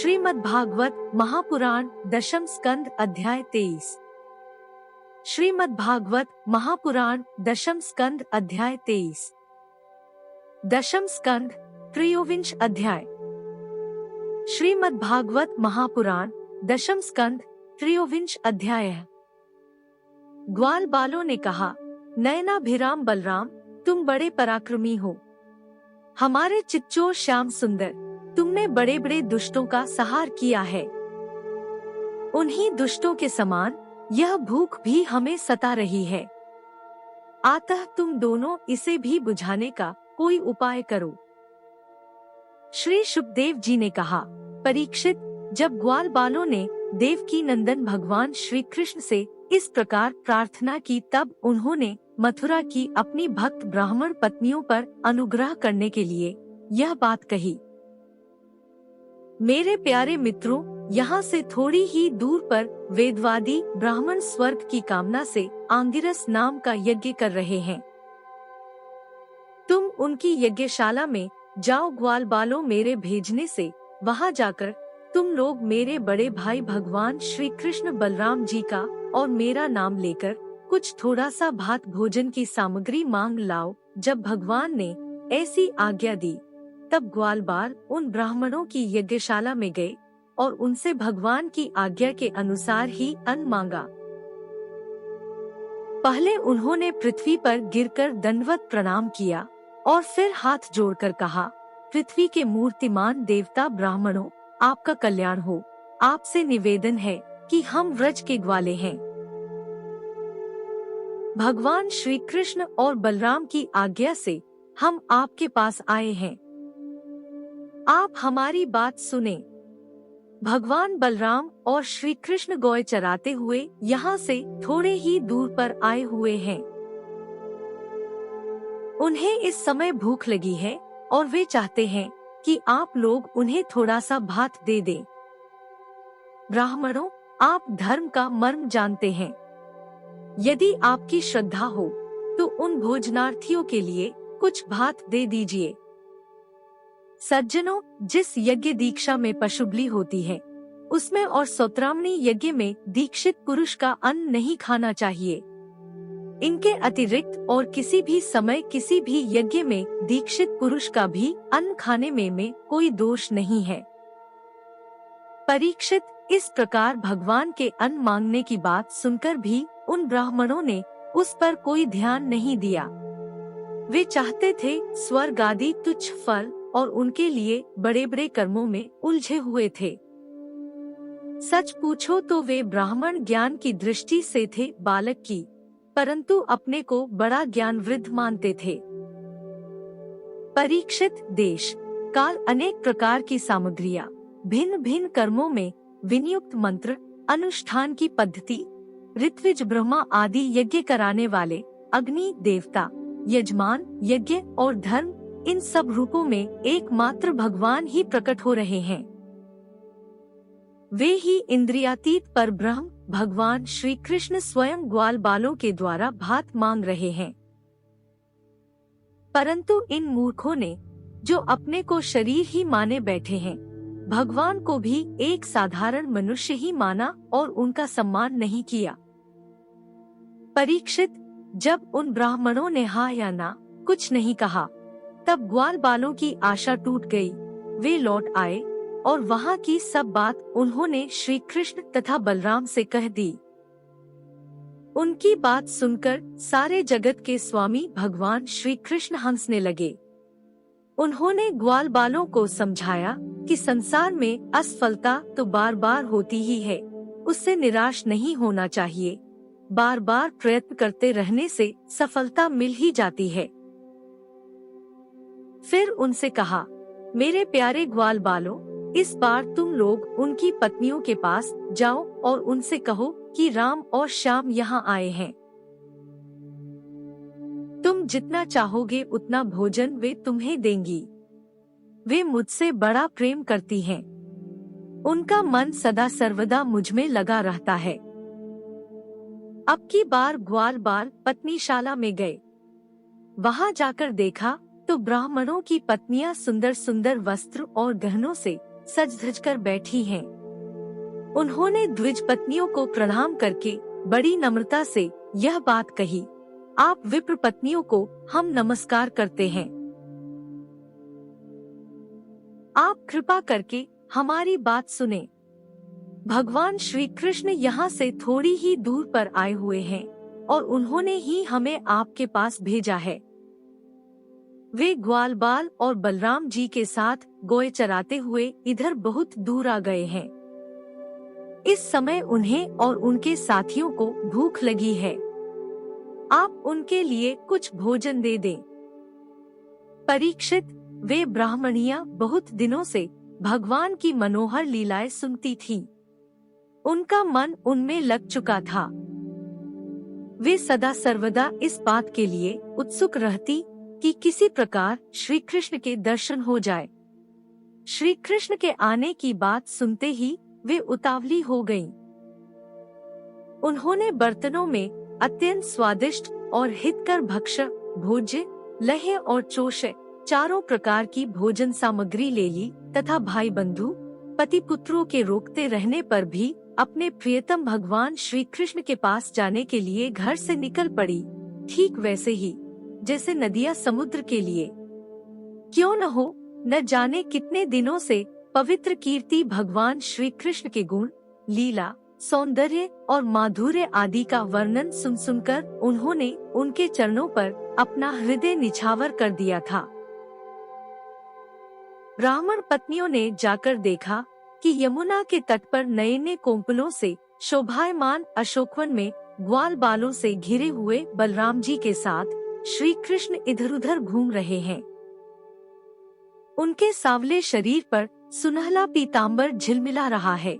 श्रीमद् भागवत महापुराण दशम स्कंद अध्याय 23। श्रीमद् भागवत महापुराण दशम स्कंद अध्याय 23। दशम स्कंद त्रयोविंश अध्याय। श्रीमद् भागवत महापुराण दशम स्कंद त्रयोविंश अध्याय। ग्वाल बालों ने कहा, नयनाभिराम बलराम, तुम बड़े पराक्रमी हो। हमारे चिच्चोर श्याम सुंदर, तुमने बड़े बड़े दुष्टों का संहार किया है। उन्हीं दुष्टों के समान यह भूख भी हमें सता रही है। अतः तुम दोनों इसे भी बुझाने का कोई उपाय करो। श्री शुकदेव जी ने कहा, परीक्षित, जब ग्वाल बालों ने देवकी नंदन भगवान श्री कृष्ण से इस प्रकार प्रार्थना की, तब उन्होंने मथुरा की अपनी भक्त ब्राह्मण पत्नियों पर अनुग्रह करने के लिए यह बात कही। मेरे प्यारे मित्रों, यहाँ से थोड़ी ही दूर पर वेदवादी ब्राह्मण स्वर्ग की कामना से आंगिरस नाम का यज्ञ कर रहे हैं। तुम उनकी यज्ञशाला में जाओ। ग्वाल बालों, मेरे भेजने से वहाँ जाकर तुम लोग मेरे बड़े भाई भगवान श्री कृष्ण बलराम जी का और मेरा नाम लेकर कुछ थोड़ा सा भात भोजन की सामग्री मांग लाओ। जब भगवान ने ऐसी आज्ञा दी, तब ग्वाल बाल उन ब्राह्मणों की यज्ञशाला में गए और उनसे भगवान की आज्ञा के अनुसार ही अन्न मांगा। पहले उन्होंने पृथ्वी पर गिरकर दंडवत प्रणाम किया और फिर हाथ जोड़कर कहा, पृथ्वी के मूर्तिमान देवता ब्राह्मणों, आपका कल्याण हो। आपसे निवेदन है कि हम व्रज के ग्वाले हैं। भगवान श्री कृष्ण और बलराम की आज्ञा से हम आपके पास आए हैं। आप हमारी बात सुने। भगवान बलराम और श्री कृष्ण गौए चराते हुए यहाँ से थोड़े ही दूर पर आए हुए हैं। उन्हें इस समय भूख लगी है और वे चाहते हैं कि आप लोग उन्हें थोड़ा सा भात दे दें। ब्राह्मणों, आप धर्म का मर्म जानते हैं। यदि आपकी श्रद्धा हो तो उन भोजनार्थियों के लिए कुछ भात दे दीजिए। सज्जनों, जिस यज्ञ दीक्षा में पशुबलि होती है, उसमें और सौत्रामणी यज्ञ में दीक्षित पुरुष का अन्न नहीं खाना चाहिए। इनके अतिरिक्त और किसी भी समय किसी भी यज्ञ में दीक्षित पुरुष का भी अन्न खाने में कोई दोष नहीं है। परीक्षित, इस प्रकार भगवान के अन्न मांगने की बात सुनकर भी उन ब्राह्मणों ने उस पर कोई ध्यान नहीं दिया। वे चाहते थे स्वर्ग आदि तुच्छ फल और उनके लिए बड़े बड़े कर्मों में उलझे हुए थे। सच पूछो तो वे ब्राह्मण ज्ञान की दृष्टि से थे बालक की, परंतु अपने को बड़ा ज्ञान वृद्ध मानते थे। परीक्षित, देश काल अनेक प्रकार की सामग्रियाँ, भिन्न भिन्न कर्मों में विनियुक्त मंत्र, अनुष्ठान की पद्धति, ऋत्विज ब्रह्मा आदि यज्ञ कराने वाले, अग्नि देवता, यजमान, यज्ञ और धर्म, इन सब रूपों में एकमात्र भगवान ही प्रकट हो रहे हैं। वे ही इंद्रियातीत पर ब्रह्म भगवान श्री कृष्ण स्वयं ग्वाल बालों के द्वारा भात मांग रहे हैं। परंतु इन मूर्खों ने, जो अपने को शरीर ही माने बैठे हैं, भगवान को भी एक साधारण मनुष्य ही माना और उनका सम्मान नहीं किया। परीक्षित, जब उन ब्राह्मणों ने हाँ या ना कुछ नहीं कहा, तब ग्वाल बालों की आशा टूट गई। वे लौट आए और वहाँ की सब बात उन्होंने श्री कृष्ण तथा बलराम से कह दी। उनकी बात सुनकर सारे जगत के स्वामी भगवान श्री कृष्ण हंसने लगे। उन्होंने ग्वाल बालों को समझाया कि संसार में असफलता तो बार बार होती ही है, उससे निराश नहीं होना चाहिए। बार बार प्रयत्न करते रहने से सफलता मिल ही जाती है। फिर उनसे कहा, मेरे प्यारे ग्वाल बालों, इस बार तुम लोग उनकी पत्नियों के पास जाओ और उनसे कहो कि राम और श्याम यहाँ आए हैं। तुम जितना चाहोगे उतना भोजन वे तुम्हें देंगी। वे मुझसे बड़ा प्रेम करती हैं। उनका मन सदा सर्वदा मुझ में लगा रहता है। अब की बार ग्वाल बाल पत्नीशाला में गए। वहाँ जाकर देखा तो ब्राह्मणों की पत्नियां सुंदर सुंदर वस्त्र और गहनों से सज धज कर बैठी हैं। उन्होंने द्विज पत्नियों को प्रणाम करके बड़ी नम्रता से यह बात कही, आप विप्र पत्नियों को हम नमस्कार करते हैं। आप कृपा करके हमारी बात सुने। भगवान श्री कृष्ण यहाँ से थोड़ी ही दूर पर आए हुए हैं और उन्होंने ही हमें आपके पास भेजा है। वे ग्वाल बाल और बलराम जी के साथ गोए चराते हुए इधर बहुत दूर आ गए हैं। इस समय उन्हें और उनके साथियों को भूख लगी है। आप उनके लिए कुछ भोजन दे दें। परीक्षित, वे ब्राह्मणियां बहुत दिनों से भगवान की मनोहर लीलाएं सुनती थीं। उनका मन उनमें लग चुका था। वे सदा सर्वदा इस बात के लिए उत्सुक रहती कि किसी प्रकार श्री कृष्ण के दर्शन हो जाए। श्री कृष्ण के आने की बात सुनते ही वे उतावली हो गईं। उन्होंने बर्तनों में अत्यंत स्वादिष्ट और हितकर भक्ष्य, भोज्य, लहे और चोषे चारों प्रकार की भोजन सामग्री ले ली तथा भाई बंधु पति पुत्रों के रोकते रहने पर भी अपने प्रियतम भगवान श्री कृष्ण के पास जाने के लिए घर से निकल पड़ी, ठीक वैसे ही जैसे नदियां समुद्र के लिए। क्यों न हो, न जाने कितने दिनों से पवित्र कीर्ति भगवान श्री कृष्ण के गुण, लीला, सौंदर्य और माधुर्य आदि का वर्णन सुन सुनकर उन्होंने उनके चरणों पर अपना हृदय निछावर कर दिया था। ब्राह्मण पत्नियों ने जाकर देखा कि यमुना के तट पर नए नए कोंपलों से शोभायमान अशोकवन में ग्वाल बालों से घिरे हुए बलराम जी के साथ श्री कृष्ण इधर उधर घूम रहे हैं। उनके सांवले शरीर पर सुनहला पीतांबर झिलमिला रहा है।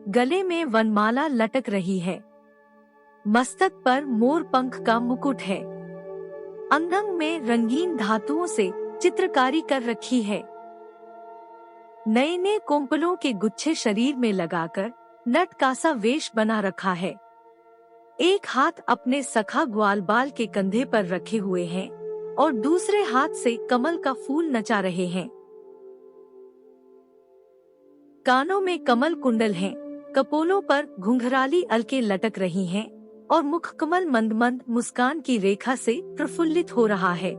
गले में वनमाला लटक रही है। मस्तक पर मोर पंख का मुकुट है। अंग अंग में रंगीन धातुओं से चित्रकारी कर रखी है। नए नए कोंपलों के गुच्छे शरीर में लगाकर नट का सा वेश बना रखा है। एक हाथ अपने सखा ग्वालबाल के कंधे पर रखे हुए हैं और दूसरे हाथ से कमल का फूल नचा रहे हैं। कानों में कमल कुंडल हैं, कपोलों पर घुंघराली अलके लटक रही हैं और मुख कमल मंद मंद मुस्कान की रेखा से प्रफुल्लित हो रहा है।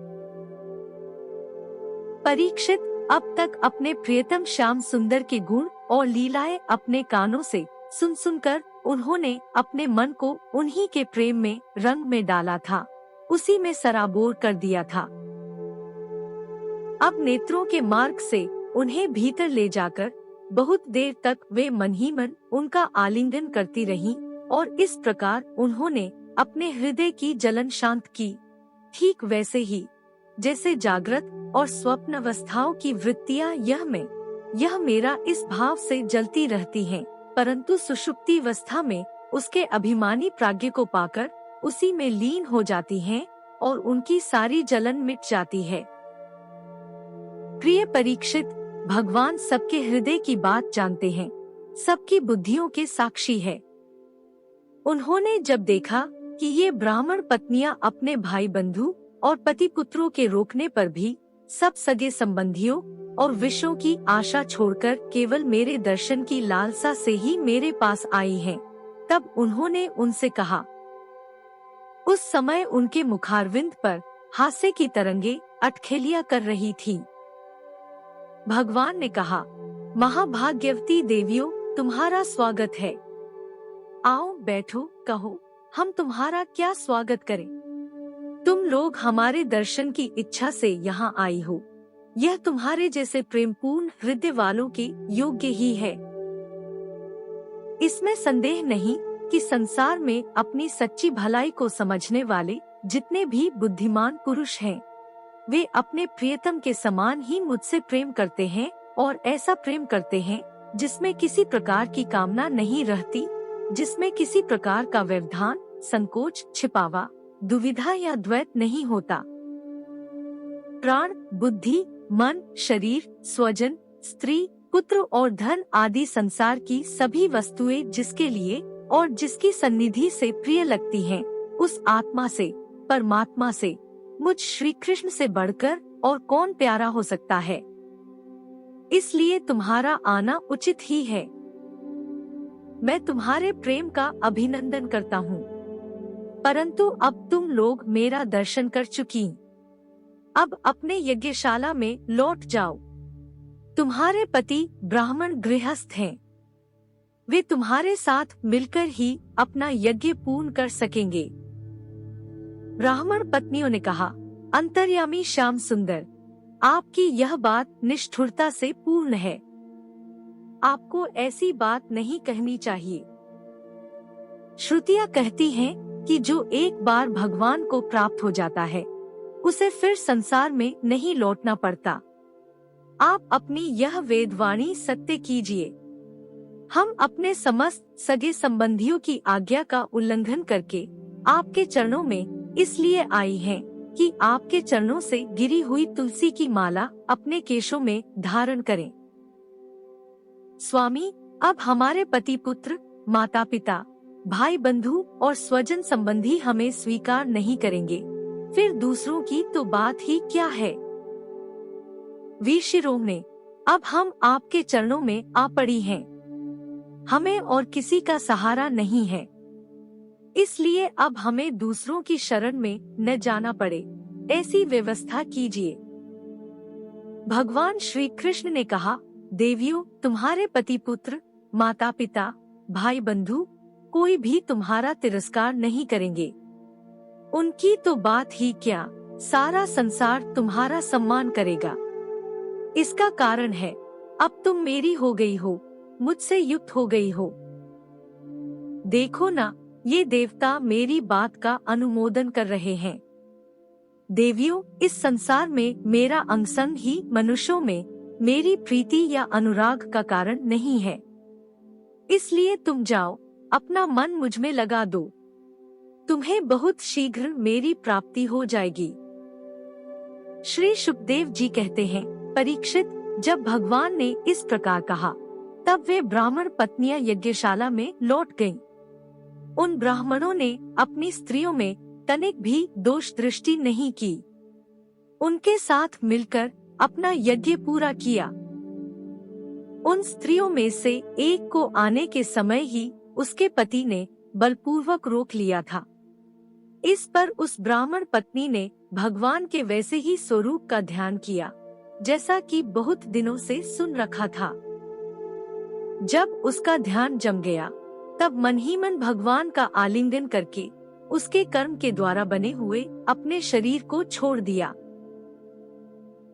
परीक्षित, अब तक अपने प्रियतम श्याम सुंदर के गुण और लीलाएं अपने कानों से सुन सुनकर उन्होंने अपने मन को उन्हीं के प्रेम में रंग में डाला था, उसी में सराबोर कर दिया था। अब नेत्रों के मार्ग से उन्हें भीतर ले जाकर बहुत देर तक वे मन ही मन उनका आलिंगन करती रहीं और इस प्रकार उन्होंने अपने हृदय की जलन शांत की, ठीक वैसे ही जैसे जागृत और स्वप्न अवस्थाओं की वृत्तियां यह मेरा इस भाव से जलती रहती हैं, परंतु सुषुप्ति अवस्था में उसके अभिमानी प्राज्ञ को पाकर उसी में लीन हो जाती हैं और उनकी सारी जलन मिट जाती है। प्रिय परीक्षित, भगवान सबके हृदय की बात जानते हैं, सबकी बुद्धियों के साक्षी है। उन्होंने जब देखा कि ये ब्राह्मण पत्नियां अपने भाई बंधु और पति पुत्रों के रोकने पर भी सब सगे संबंधियों और विषयों की आशा छोड़कर केवल मेरे दर्शन की लालसा से ही मेरे पास आई हैं, तब उन्होंने उनसे कहा। उस समय उनके मुखारविंद पर हास्य की तरंगे अटखेलियां कर रही थीं। भगवान ने कहा, महाभाग्यवती देवियों, तुम्हारा स्वागत है। आओ बैठो, कहो हम तुम्हारा क्या स्वागत करें। तुम लोग हमारे दर्शन की इच्छा से यहाँ आई हो, यह तुम्हारे जैसे प्रेमपूर्ण हृदय वालों के योग्य ही है। इसमें संदेह नहीं कि संसार में अपनी सच्ची भलाई को समझने वाले जितने भी बुद्धिमान पुरुष हैं, वे अपने प्रियतम के समान ही मुझसे प्रेम करते हैं और ऐसा प्रेम करते हैं जिसमें किसी प्रकार की कामना नहीं रहती, जिसमें किसी प्रकार का व्यवधान, संकोच, छिपावा, दुविधा या द्वैत नहीं होता। प्राण, बुद्धि, मन, शरीर, स्वजन, स्त्री, पुत्र और धन आदि संसार की सभी वस्तुएं जिसके लिए और जिसकी सन्निधि से प्रिय लगती हैं, उस आत्मा से, परमात्मा से, मुझ श्री कृष्ण से बढ़कर और कौन प्यारा हो सकता है। इसलिए तुम्हारा आना उचित ही है। मैं तुम्हारे प्रेम का अभिनंदन करता हूँ, परंतु अब तुम लोग मेरा दर्शन कर चुकी। अब अपने यज्ञशाला में लौट जाओ। तुम्हारे पति ब्राह्मण गृहस्थ हैं, वे तुम्हारे साथ मिलकर ही अपना यज्ञ पूर्ण कर सकेंगे। ब्राह्मण पत्नियों ने कहा, अंतर्यामी श्याम सुंदर, आपकी यह बात निष्ठुरता से पूर्ण है। आपको ऐसी बात नहीं कहनी चाहिए। श्रुतियाँ कहती हैं कि जो एक बार भगवान को प्राप्त हो जाता है, उसे फिर संसार में नहीं लौटना पड़ता। आप अपनी यह वेदवाणी सत्य कीजिए। हम अपने समस्त सगे संबंधियों की आज्ञा का उल्लंघन करके आपके चरणों में इसलिए आई हैं कि आपके चरणों से गिरी हुई तुलसी की माला अपने केशों में धारण करें। स्वामी, अब हमारे पति पुत्र, माता पिता, भाई बंधु और स्वजन संबंधी हमें स्वीकार नहीं करेंगे, फिर दूसरों की तो बात ही क्या है। वीर शिरोमणे, अब हम आपके चरणों में आ पड़ी हैं। हमें और किसी का सहारा नहीं है, इसलिए अब हमें दूसरों की शरण में न जाना पड़े, ऐसी व्यवस्था कीजिए। भगवान श्री कृष्ण ने कहा, देवियों, तुम्हारे पति पुत्र, माता पिता, भाई बंधु कोई भी तुम्हारा तिरस्कार नहीं करेंगे। उनकी तो बात ही क्या, सारा संसार तुम्हारा सम्मान करेगा। इसका कारण है, अब तुम मेरी हो गई हो, मुझसे युक्त हो गई हो। देखो ना, ये देवता मेरी बात का अनुमोदन कर रहे हैं। देवियों, इस संसार में मेरा अंगसंग ही मनुष्यों में मेरी प्रीति या अनुराग का कारण नहीं है। इसलिए तुम जाओ, अपना मन मुझ में लगा दो। तुम्हें बहुत शीघ्र मेरी प्राप्ति हो जाएगी। श्री शुकदेव जी कहते हैं, परीक्षित, जब भगवान ने इस प्रकार कहा, तब वे ब्राह्मण पत्नियां यज्ञशाला में लौट गईं। उन ब्राह्मणों ने अपनी स्त्रियों में तनिक भी दोष दृष्टि नहीं की। उनके साथ मिलकर अपना यज्ञ पूरा किया। उन स्त्रियों में से एक को आने के समय ही उसके पति ने बलपूर्वक रोक लिया था। इस पर उस ब्राह्मण पत्नी ने भगवान के वैसे ही स्वरूप का ध्यान किया, जैसा कि बहुत दिनों से सुन रखा था। जब उसका ध्यान जम गया, तब मन ही मन भगवान का आलिंगन करके उसके कर्म के द्वारा बने हुए अपने शरीर को छोड़ दिया।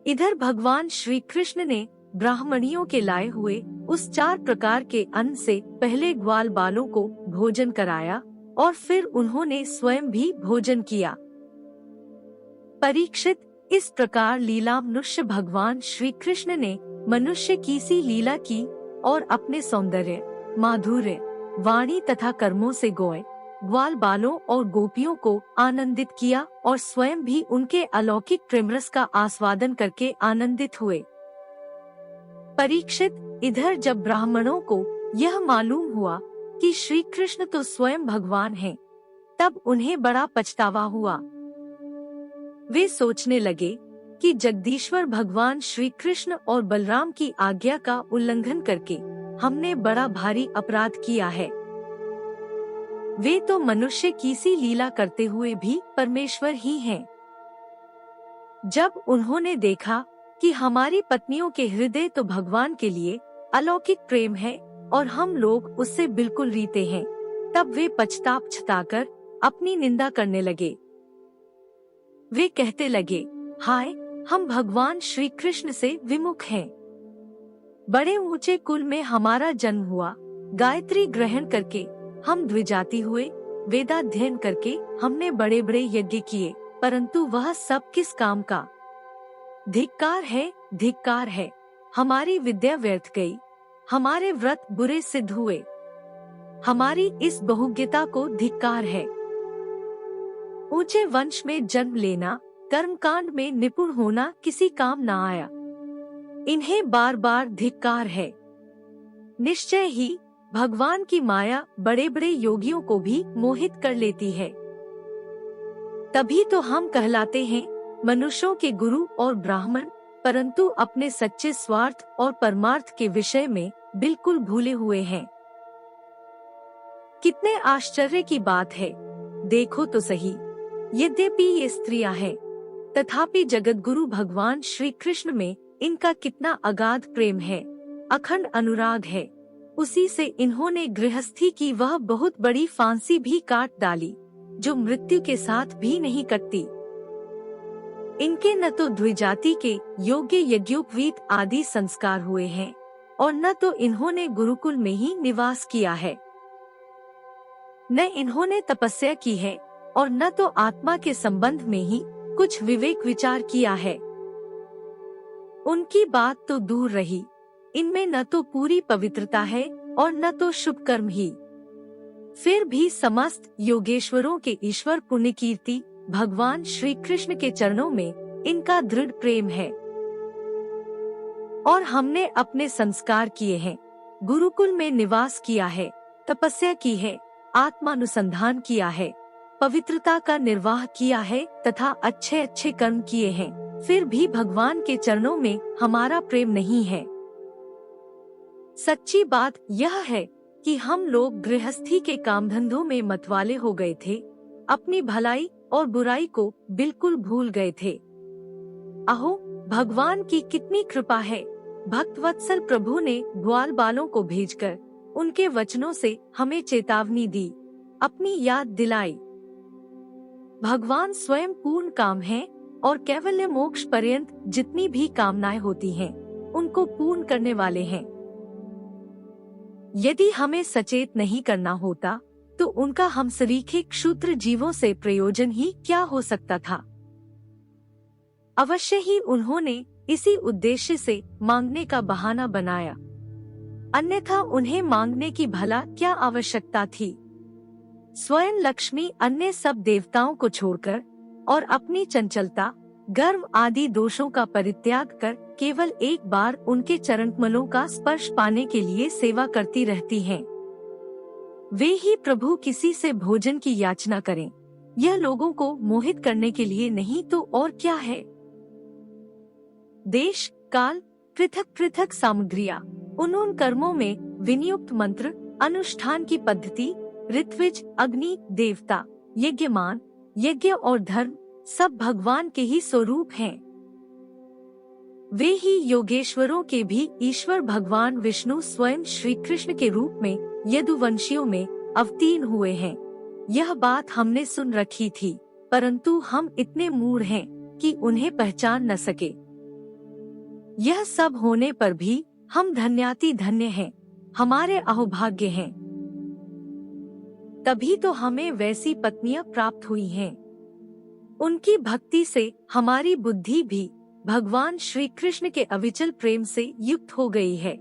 इधर भगवान श्री कृष्ण ने ब्राह्मणियों के लाए हुए उस 4 प्रकार के अन्न से पहले ग्वाल बालों को भोजन कराया और फिर उन्होंने स्वयं भी भोजन किया। परीक्षित, इस प्रकार लीला मनुष्य भगवान श्री कृष्ण ने मनुष्य की सी लीला की और अपने सौंदर्य, माधुर्य, वाणी तथा कर्मों से गोए ग्वाल बालों और गोपियों को आनंदित किया और स्वयं भी उनके अलौकिक प्रेमरस का आस्वादन करके आनंदित हुए। परीक्षित, इधर जब ब्राह्मणों को यह मालूम हुआ कि श्री कृष्ण तो स्वयं भगवान हैं, तब उन्हें बड़ा पछतावा हुआ। वे सोचने लगे कि जगदीश्वर भगवान श्री कृष्ण और बलराम की आज्ञा का उल्लंघन करके हमने बड़ा भारी अपराध किया है। वे तो मनुष्य की सी लीला करते हुए भी परमेश्वर ही हैं। जब उन्होंने देखा कि हमारी पत्नियों के हृदय तो भगवान के लिए अलौकिक प्रेम है और हम लोग उससे बिल्कुल रीते हैं, तब वे पछताकर अपनी निंदा करने लगे। वे कहते लगे, हाय, हम भगवान श्री कृष्ण से विमुख हैं। बड़े ऊंचे कुल में हमारा जन्म हुआ, गायत्री ग्रहण करके हम द्विजाति हुए, वेदाध्ययन करके हमने बड़े बड़े यज्ञ किए, परंतु वह सब किस काम का। धिक्कार है, धिक्कार है, हमारी विद्या व्यर्थ गई, हमारे व्रत बुरे सिद्ध हुए, हमारी इस बहुज्ञता को धिक्कार है। ऊंचे वंश में जन्म लेना, कर्मकांड में निपुण होना किसी काम न आया, इन्हें बार बार धिक्कार है। निश्चय ही भगवान की माया बड़े बड़े योगियों को भी मोहित कर लेती है। तभी तो हम कहलाते हैं मनुष्यों के गुरु और ब्राह्मण, परंतु अपने सच्चे स्वार्थ और परमार्थ के विषय में बिल्कुल भूले हुए हैं। कितने आश्चर्य की बात है, देखो तो सही। यद्यपि ये स्त्रियां हैं, तथापि जगतगुरु भगवान श्री कृष्ण में इनका कितना अगाध प्रेम है, अखंड अनुराग है। उसी से इन्होंने गृहस्थी की वह बहुत बड़ी फांसी भी काट डाली, जो मृत्यु के साथ भी नहीं कटती। इनके न तो द्विजाति के योग्य यज्ञोपवीत आदि संस्कार हुए हैं, और न तो इन्होंने गुरुकुल में ही निवास किया है, न इन्होंने तपस्या की है, और न तो आत्मा के संबंध में ही कुछ विवेक विचार किया है। उनकी बात तो दूर रही, इनमें न तो पूरी पवित्रता है और न तो शुभ कर्म ही। फिर भी समस्त योगेश्वरों के ईश्वर पुण्य कीर्ति भगवान श्री कृष्ण के चरणों में इनका दृढ़ प्रेम है। और हमने अपने संस्कार किए हैं, गुरुकुल में निवास किया है, तपस्या की है, आत्मानुसंधान किया है, पवित्रता का निर्वाह किया है तथा अच्छे अच्छे कर्म किए हैं, फिर भी भगवान के चरणों में हमारा प्रेम नहीं है। सच्ची बात यह है कि हम लोग गृहस्थी के काम धंधों में मतवाले हो गए थे, अपनी भलाई और बुराई को बिल्कुल भूल गए थे। अहो, भगवान की कितनी कृपा है। भक्तवत्सल प्रभु ने ग्वाल बालों को भेजकर उनके वचनों से हमें चेतावनी दी, अपनी याद दिलाई। भगवान स्वयं पूर्ण काम है और कैवल्य मोक्ष पर्यंत जितनी भी कामनाएं होती हैं, उनको पूर्ण करने वाले हैं। यदि हमें सचेत नहीं करना होता तो उनका हम सरीखे क्षुद्र जीवों से प्रयोजन ही क्या हो सकता था। अवश्य ही उन्होंने इसी उद्देश्य से मांगने का बहाना बनाया, अन्यथा उन्हें मांगने की भला क्या आवश्यकता थी। स्वयं लक्ष्मी अन्य सब देवताओं को छोड़कर और अपनी चंचलता, गर्व आदि दोषों का परित्याग कर केवल एक बार उनके चरणकमलों का स्पर्श पाने के लिए सेवा करती रहती हैं। वे ही प्रभु किसी से भोजन की याचना करें, यह लोगों को मोहित करने के लिए नहीं तो और क्या है। देश काल पृथक पृथक सामग्रियां, उन कर्मों में विनियुक्त मंत्र, अनुष्ठान की पद्धति, ऋत्विज, अग्नि, देवता, यज्ञमान, यज्ञ और धर्म सब भगवान के ही स्वरूप हैं। वे ही योगेश्वरों के भी ईश्वर भगवान विष्णु स्वयं श्री कृष्ण के रूप में यदुवंशियों में अवतीर्ण हुए हैं। यह बात हमने सुन रखी थी, परंतु हम इतने मूढ़ हैं कि उन्हें पहचान न सके। यह सब होने पर भी हम धन्याति धन्य हैं, हमारे अहोभाग्य हैं। तभी तो हमें वैसी पत्नियां प्राप्त हुई हैं। उनकी भक्ति से हमारी बुद्धि भी भगवान श्री कृष्ण के अविचल प्रेम से युक्त हो गई है।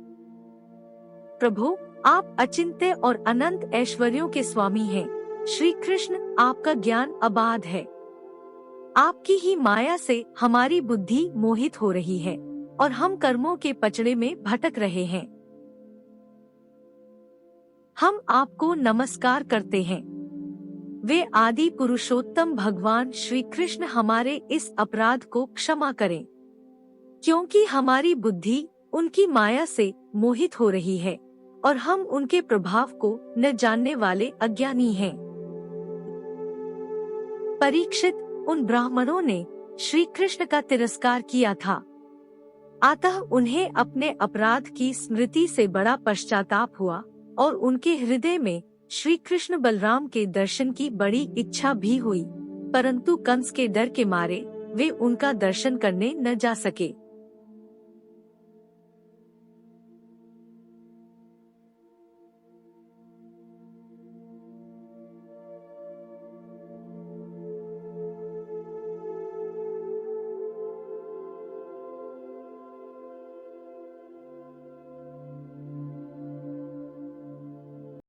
प्रभु, आप अचिंत्य और अनंत ऐश्वर्यों के स्वामी हैं। श्री कृष्ण, आपका ज्ञान अबाध है। आपकी ही माया से हमारी बुद्धि मोहित हो रही है और हम कर्मों के पचड़े में भटक रहे हैं। हम आपको नमस्कार करते हैं। वे आदि पुरुषोत्तम भगवान श्री कृष्ण हमारे इस अपराध को क्षमा करें, क्योंकि हमारी बुद्धि उनकी माया से मोहित हो रही है और हम उनके प्रभाव को न जानने वाले अज्ञानी हैं। परीक्षित, उन ब्राह्मणों ने श्री कृष्ण का तिरस्कार किया था, अतः उन्हें अपने अपराध की स्मृति से बड़ा पश्चाताप हुआ और उनके हृदय में श्री कृष्ण बलराम के दर्शन की बड़ी इच्छा भी हुई, परंतु कंस के डर के मारे वे उनका दर्शन करने न जा सके।